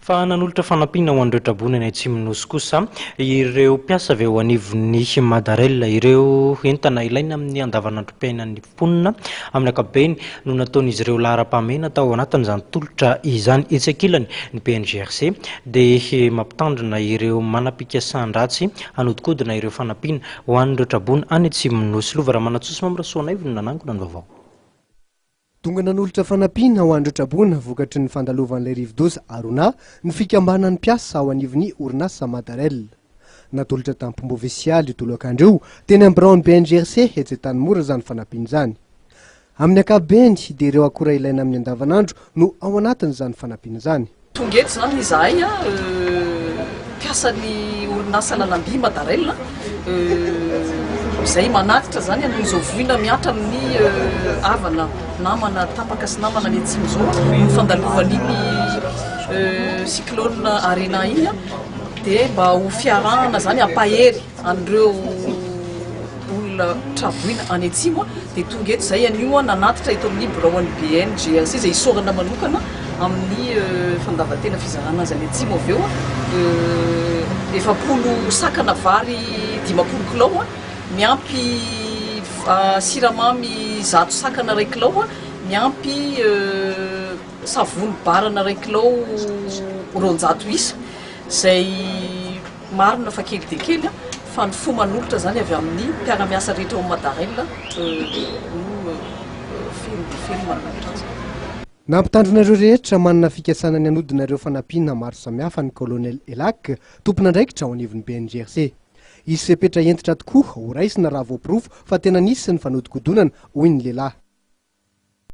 Fa nanolotra fanampiana ho an'ireo traboina ny atsimo nosy kosa ireo mpiasa avy ao anivon'ny Madarail ireo entana ilaina amin'ny andavanandrom-piainan'ny mponina amin'ny ankapobeny no nataon'izy ireo laharam-pahamehana tao anatin'izany tolotra izany etsy ankilany ny PNGRC dia mampitandrina ireo manam-pikasàn-dratsy hanodikodina ireo fanampiana ho an'ireo traboina any atsimo nosy. Lova raha manatsosy mamirasoanaivo no nanangona ny vaovao. Tonga nanolotra fanampiana ho an'ireo traboina vokatry ny fandalovan'ilay rivo-doza arona ny fikambanan'ny mpiasa ao anivon'ny orinasa Madarail. Natolotra tamin'ny mpombo ofisialy toloak'andro io teny amin'ny biraon'ny PNGRC etsy Tanimora izany fanampiana izany. Amin'ny ankapobeny dia ireo akora ilaina amin'ny andavanandro no ao anatin'izany fanampiana izany. Tonga eto izany izahay mpiasan'ny orinasa lalam-by Madarail izay manatitra zany amin'izao voina miatra amin'ny avana namana tapaka sy namana ny atsimo zao ny fandalovan'iny cyclone arena iny dia mba ho fiarahana zany ampahery an'ireo olona traboina any atsimo dia tonga eto izay anio nanatitra eto amin'ny biraon'ny PNGRC izay isorana manokana amin'ny fandavan-tena fizarana azy any atsimo avy eo 700 sakana vary 500 kilao miampy siramamy 100 sakana 1 kilao miampy savony barana 1 kilao 200 isa izay marina fa kely dia kely fa ny fo manolotra zany avy amin'ny mpiara-miasa rehetra ao Madarail no fely manolotra azy. Nampitandronareo rehetra manana fikasana ny anodinareo fanampiana maro samihafa ny kolonel Elak tompona andraikitra ao anivon'ny PNGRC. Izy fepetra entitra tokoa ho raisina raha voapirofo fa tena nisy ny fanodikodonana hoy ny lehilahy.